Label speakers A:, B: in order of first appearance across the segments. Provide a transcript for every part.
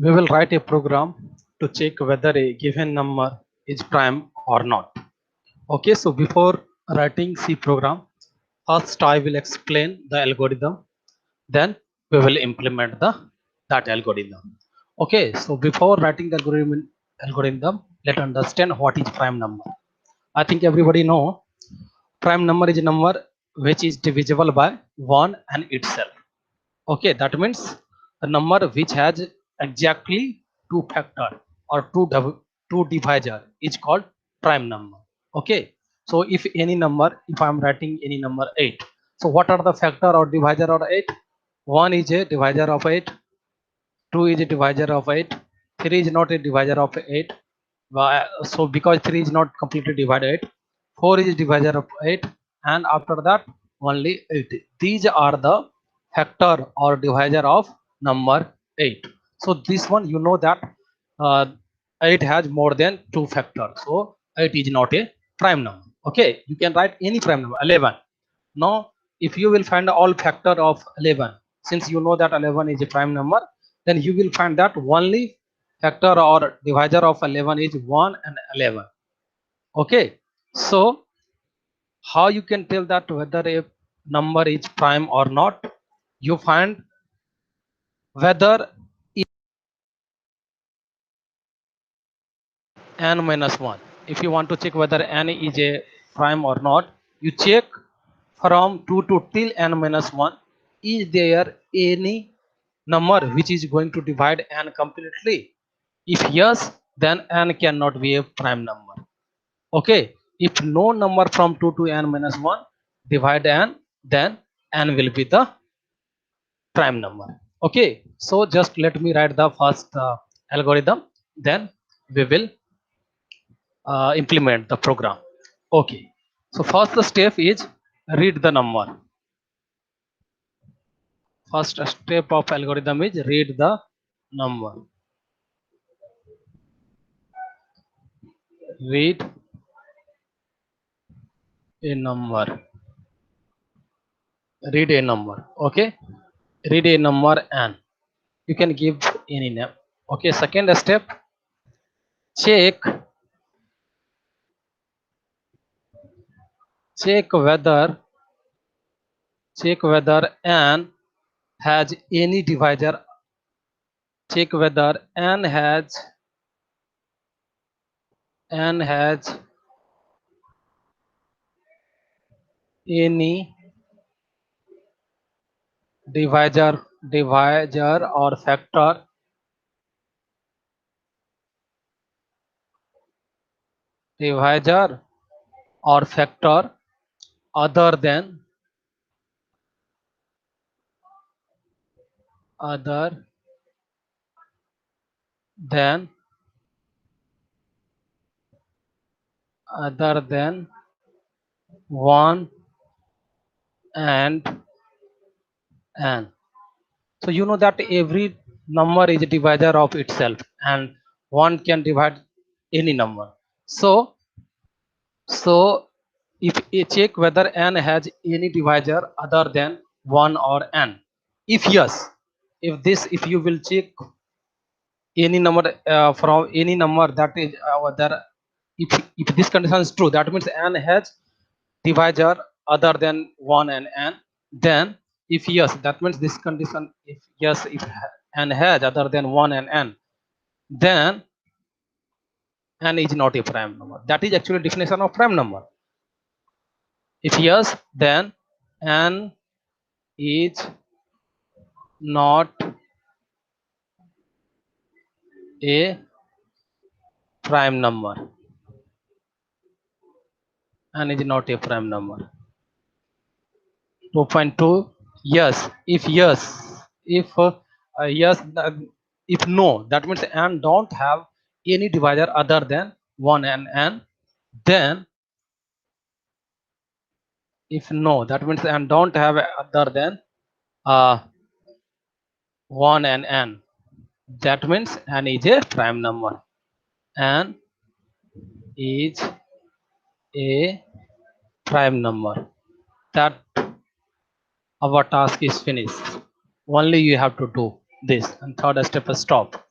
A: We will write a program to check whether a given number is prime or not. Okay, so before writing C program, first I will explain the algorithm, then we will implement that algorithm. Okay, so before writing the algorithm, let's understand what is prime number. I think everybody know prime number is a number which is divisible by 1 and itself. Okay, that means a number which has exactly two factor or two divisor is called prime number. Okay, so if any number, if I am writing any number 8, so what are the factor or divisor of 8? 1 is a divisor of 8, 2 is a divisor of 8, 3 is not a divisor of 8. So because 3 is not completely divided, 4 is divisor of 8, and after that only 8. These are the factor or divisor of number 8. So this one, you know that uh, 8 has more than two factors, so 8 is not a prime number. Okay, you can write any prime number. 11, now if you will find all factor of 11, since you know that 11 is a prime number, then you will find that only factor or divisor of 11 is 1 and 11. Okay, so how you can tell that whether a number is prime or not? You find whether n minus 1. If you want to check whether n is a prime or not, you check from 2 to till n minus 1, is there any number which is going to divide n completely? If yes, then n cannot be a prime number. Okay, if no number from 2 to n minus 1 divide n, then n will be the prime number. Okay, so just let me write the first algorithm, then we will implement the program. Okay, so first step is read the number. First step of algorithm is read the number. Read a number. Read a number. Okay, read a number n. You can give any name. Okay, second step, check check whether check whether n has any divisor. Check whether n has any divisor or factor divisor or factor other other than other than 1 and n. So you know that every number is a divisor of itself, and one can divide any number. So if you check whether n has any divisor other than 1 or n. If yes, if you will check any number from any number, that is whether if this condition is true, that means n has divisor other than 1 and n. Then if yes, that means this condition, if yes, if n has other than 1 and n, then n is not a prime number. That is actually definition of prime number. If yes, then n is not a prime number. N is not a prime number. 2.2, yes. If yes, if yes, if no, that means n don't have any divisor other than 1 and n. Then if no, that means n don't have other than uh, 1 and n. That means n is a prime number. N is a prime number. That our task is finished. Only you have to do this, and third step is stop.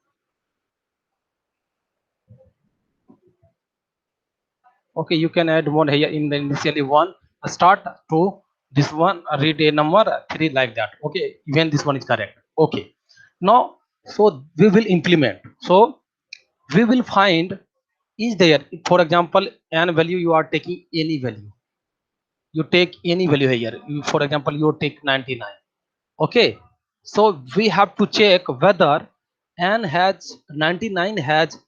A: Okay, you can add one here in the initially one start to this one read a number 3 like that. Okay, even this one is correct. Okay, now so we will implement. So we will find is there, for example, n value you are taking any value. You take any value here. For example, you take 99. Okay, so we have to check whether n has 99 has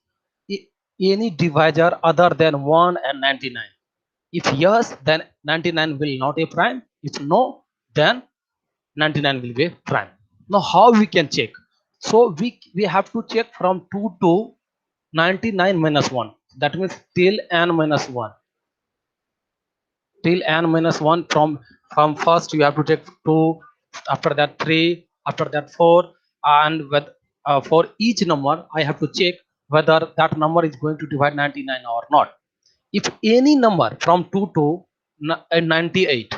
A: any divisor other than 1 and 99. If yes, then 99 will not a prime. If no, then 99 will be a prime. Now how we can check? So we have to check from 2 to 99 minus 1. That means till n minus 1. Till n minus 1, from first you have to take 2, after that 3, after that 4, and with for each number I have to check whether that number is going to divide 99 or not. If any number from 2 to 98,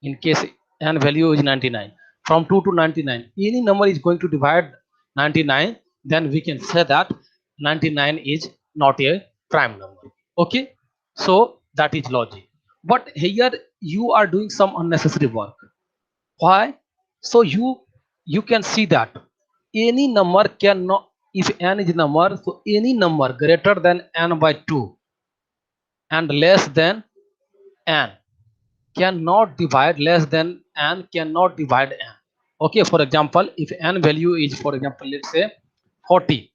A: in case n value is 99, from 2 to 99 any number is going to divide 99, then we can say that 99 is not a prime number. Okay, so that is logic. But here you are doing some unnecessary work. Why? So you can see that any number cannot, if n is number, so any number greater than n by 2 and less than n cannot divide, less than n cannot divide n. Okay, for example, if n value is, for example, let's say 40,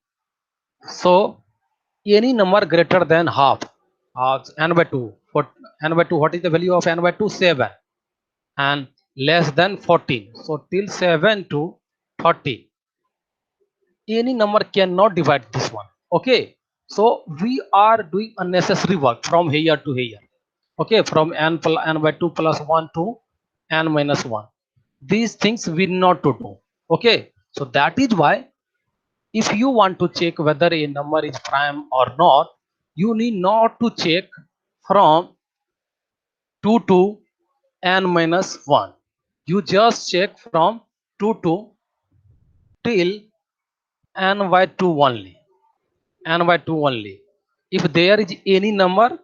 A: so any number greater than half n by 2, for n by 2, what is the value of n by 2? 7. And less than 14, so till 7 to 30 any number cannot divide this one. Okay, so we are doing unnecessary work from here to here. Okay, from n by 2 plus 1 to n minus 1, these things we not to do. Okay, so that is why if you want to check whether a number is prime or not, you need not to check from 2 to n minus 1. You just check from 2 to till n by 2 only. N by 2 only. If there is any number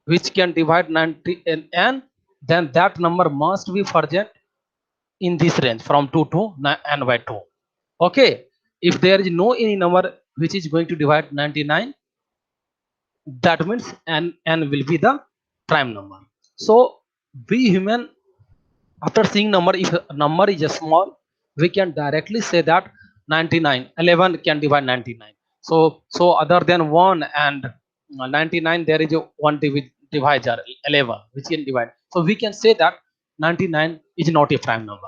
A: which can divide 90 and n, then that number must be present in this range from 2 to n by 2. Okay, if there is no any number which is going to divide 99, that means n will be the prime number. So we human, after seeing number, if a number is a small, we can directly say that 99 11 can divide 99. So other than 1 and 99 there is a one divisor 11 which can divide, so we can say that 99 is not a prime number.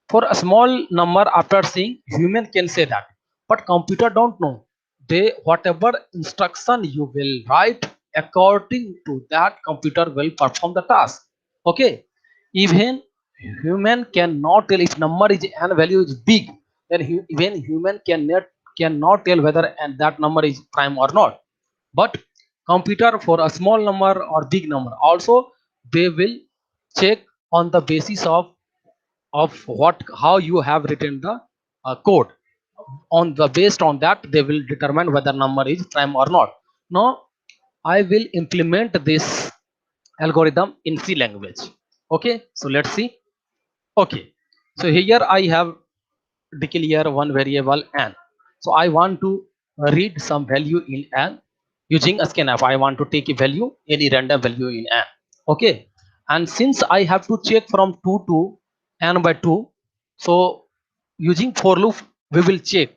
A: For a small number, after seeing, human can say that, but computer don't know. They, whatever instruction you will write, according to that computer will perform the task. Okay, even human cannot tell if number is n value is big, then even human cannot tell whether and that number is prime or not. But computer, for a small number or big number also, they will check on the basis of what, how you have written the code. On the based on that they will determine whether number is prime or not. Now I will implement this algorithm in C language. Okay, so let's see. Okay, so here I have declare one variable n. So I want to read some value in n using a scanf. I want to take a value, any random value in n. Okay, and since I have to check from 2 to n by 2, so using for loop we will check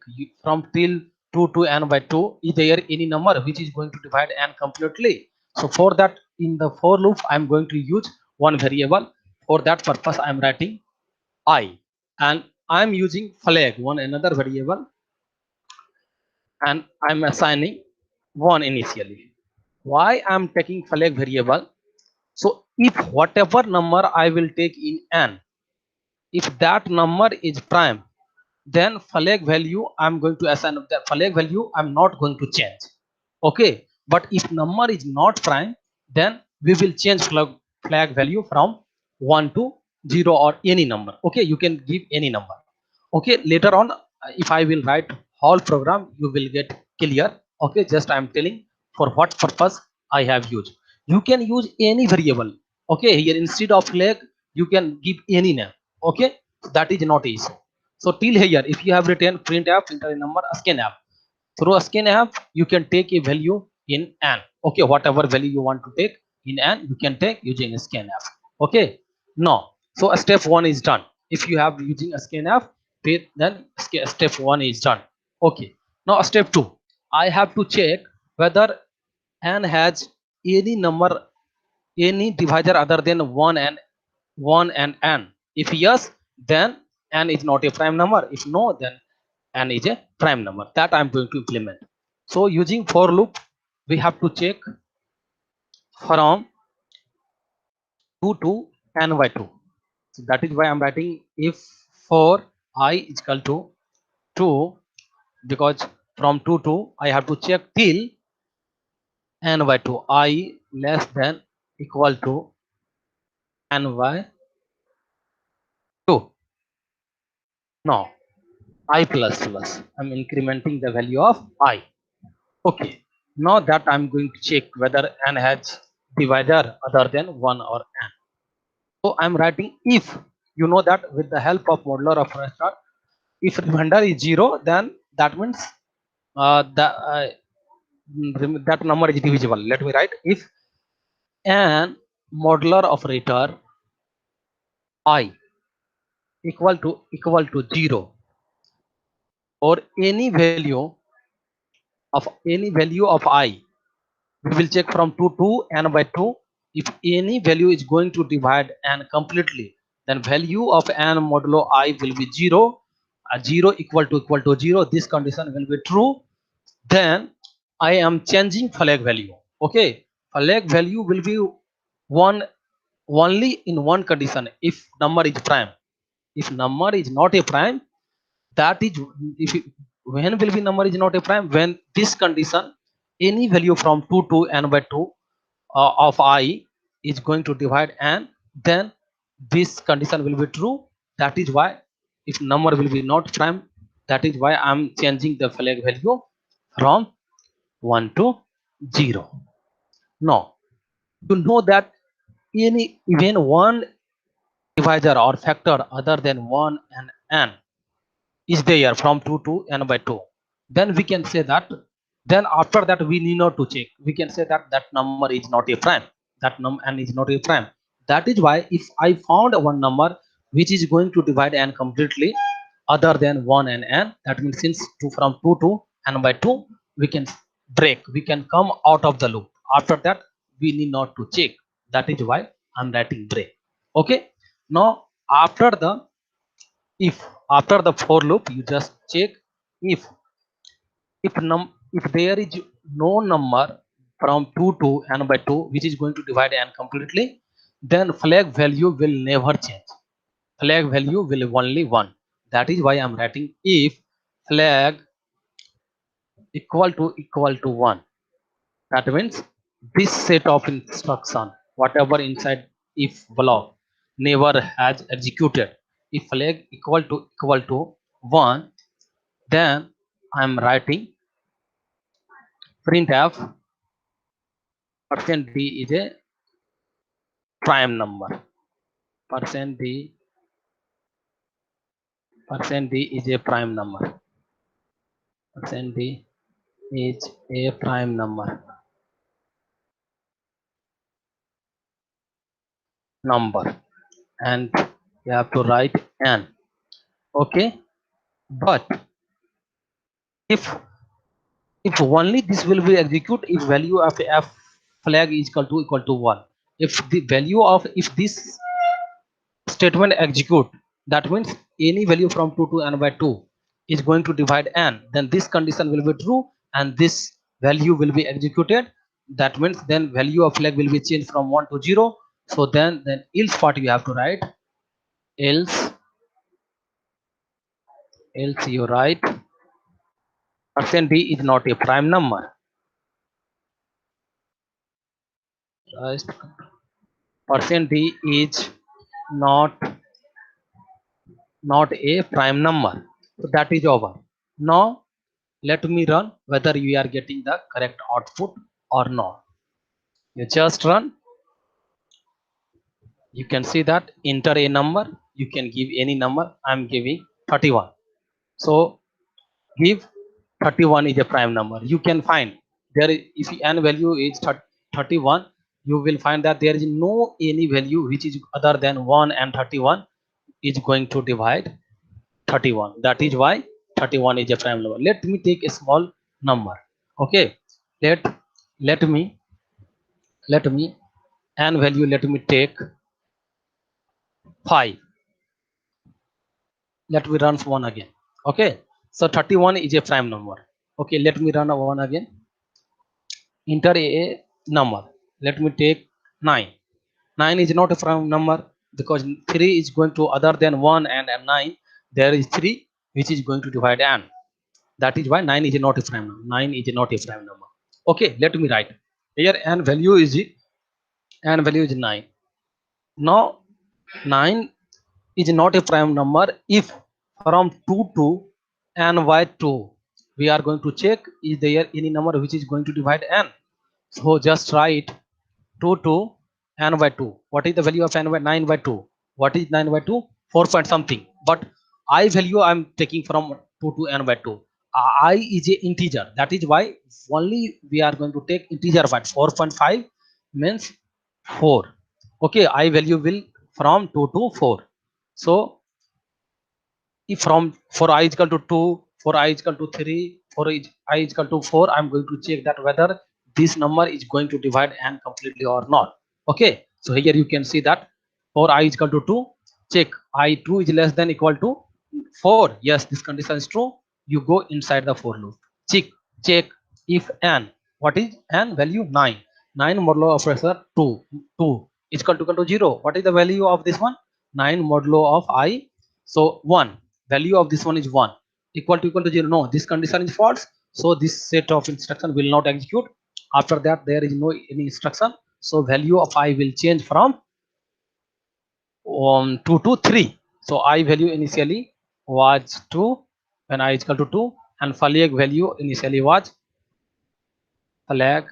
A: from till 2 to n by 2 is there any number which is going to divide n completely. So for that, in the for loop I am going to use one variable. For that purpose I am writing I, and I am using flag, one another variable, and I am assigning one initially. Why I am taking flag variable? So if whatever number I will take in n, if that number is prime, then flag value I'm going to assign, that flag value I'm not going to change. Okay, but if number is not prime, then we will change flag value from 1 to 0 or any number. Okay, you can give any number. Okay, later on if I will write whole program, you will get clear. Okay, just I'm telling for what purpose I have used. You can use any variable. Okay, here instead of flag, you can give any name. Okay, that is not issue. So till here, if you have written printf enter a number scanf, through a scanf you can take a value in an. Okay, whatever value you want to take in an, you can take using a scanf. Okay, now so a step one is done. If you have using a scanf, then step one is done. Okay, now step two, I have to check whether n has any number, any divisor other than 1 and n. If yes, then n is not a prime number. If no, then n is a prime number. That I'm going to implement. So using for loop, we have to check from 2 to n by 2. So that is why I'm writing if for I is equal to 2, because from 2 to I have to check till n by 2, I less than equal to n by 2. Now I plus plus, I'm incrementing the value of I. Okay, now that I'm going to check whether n has divisor other than 1 or n. So I'm writing if. You know that with the help of modular of restart, if remainder is 0, then that means that number is divisible. Let me write if n modular operator I equal to 0, or any value of I, we will check from 2 to n by 2. If any value is going to divide n completely, then value of n modulo I will be 0. 0 equal to 0, this condition will be true. Then I am changing flag value. Okay, flag value will be 1 only in one condition, if number is prime. If number is not a prime, that is, if it, when will be number is not a prime, when this condition, any value from 2 to n by 2 of I is going to divide n, then this condition will be true. That is why if number will be not prime, that is why I'm changing the flag value from 1 to 0. Now you know that any even one divisor or factor other than 1 and n is there from 2 to n by 2, then we can say that, then after that we need not to check, we can say that that number is not a prime, that n is not a prime. That is why if I found one number which is going to divide n completely other than 1 and n, that means since from 2 to n by 2, we can break, we can come out of the loop. After that we need not to check. That is why I'm writing break. Okay, now after the, if after the for loop, you just check if if there is no number from 2 to n by 2 which is going to divide n completely, then flag value will never change. Flag value will only 1. That is why I'm writing if flag equal to 1. That means this set of instruction, whatever inside if block, never has executed. If flag equal to 1, then I'm writing printf percent %d is a prime number. Percent d is a prime number. Percent d is a prime number, and you have to write n. Okay, but if only this will be execute if value of f flag is equal to 1. If the value of, if this statement execute, that means any value from 2 to n by 2 is going to divide n, then this condition will be true and this value will be executed. That means then value of flag will be changed from 1 to 0. So then else part you have to write, else you write percent d is not a prime number. Right? Percent d is not a prime number. So that is over. Now let me run whether you are getting the correct output or not. You just run. You can see that enter a number. You can give any number. I'm giving 31. So give 31 is a prime number. You can find there is, if n value is 31, you will find that there is no any value which is other than 1 and 31 is going to divide 31. That is why 31 is a prime number. Let me take a small number. Okay, let me n value, let me take 5. Let me run one again. Okay, so 31 is a prime number. Okay, let me run one again. Enter a number. Let me take 9. 9 is not a prime number because 3 is going to other than 1 and 9. There is 3 which is going to divide n. That is why 9 is not a prime number. 9 is not a prime number. Okay, let me write here n value is 9. Now 9 is not a prime number if from 2 to n by 2 we are going to check is there any number which is going to divide n. So just write 2 to n by 2. What is the value of n by 9 by 2? What is 9 by 2? 4 point something. But I value I am taking from 2 to n by 2. I is a integer. That is why only we are going to take integer part. 4.5 means 4. Okay, I value will from 2 to 4. So if from for I is equal to 2, for I is equal to 3, for I is equal to 4, I'm going to check that whether this number is going to divide n completely or not. Okay, so here you can see that for I is equal to 2, check I2 is less than equal to 4. Yes, this condition is true. You go inside the for loop. Check if n, what is n value? 9. 9 modulo of pressure 2 is equal to 0. What is the value of this one? 9 modulo of I, so 1. Value of this one is 1 equal to 0. No, this condition is false, so this set of instruction will not execute. After that there is no any instruction, so value of I will change from 2 to 3. So I value initially was 2 when I is equal to 2, and flag value initially was flag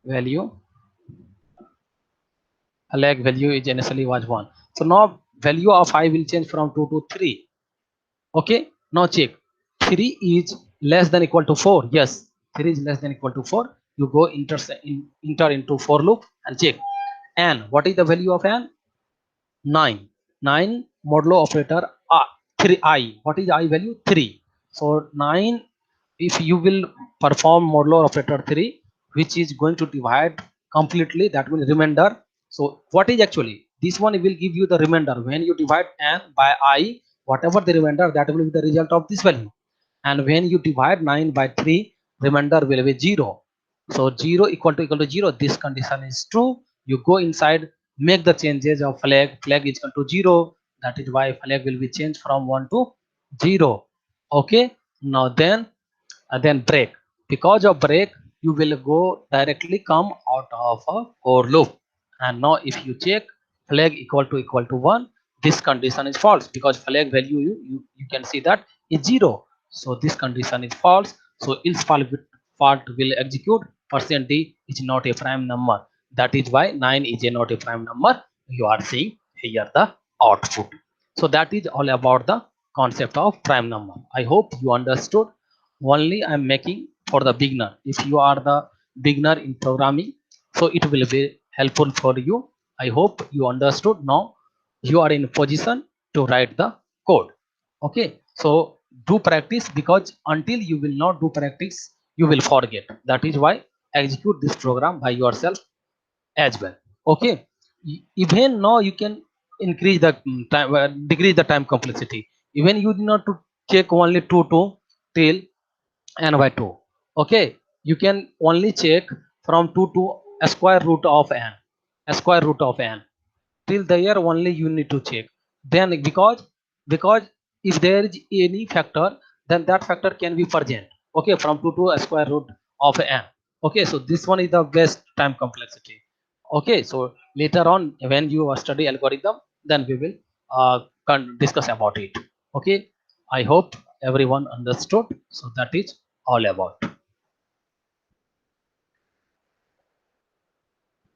A: value is initially was 1. So now value of I will change from 2 to 3. Okay, now check 3 is less than equal to 4. Yes, 3 is less than equal to 4. You go enter into for loop and check n. What is the value of n? 9. 9 modulo operator 3i. What is I value? 3. So 9, if you will perform modulo operator 3 which is going to divide completely, that means remainder. So what is actually this one will give you the remainder. When you divide n by I, whatever the remainder, that will be the result of this value. And when you divide 9 by 3, remainder will be 0. So 0 equal to 0. This condition is true. You go inside, make the changes of flag is equal to 0. That is why flag will be changed from 1 to 0. Okay, now then break. Because of break, you will go directly come out of a for loop. And now if you check flag equal to 1, this condition is false because flag value you can see that is 0. So this condition is false, so else part will execute. Percent d is not a prime number. That is why 9 is a not a prime number. You are seeing here the output. So that is all about the concept of prime number. I hope you understood. Only I'm making for the beginner. If you are the beginner in programming, so it will be helpful for you. I hope you understood. Now you are in position to write the code. Okay, so do practice, because until you will not do practice you will forget. That is why execute this program by yourself as well. Okay, even now you can increase the time, decrease the time complexity. Even you do not to check only 2 to till n by 2. Okay, you can only check from 2 to a square root of n, a square root of n. Till there only you need to check. Then because if there is any factor, then that factor can be present. Okay, from 2 to a square root of n. Okay, so this one is the best time complexity. Okay, so later on when you study algorithm, then we will discuss about it. Okay, I hope everyone understood. So that is all about.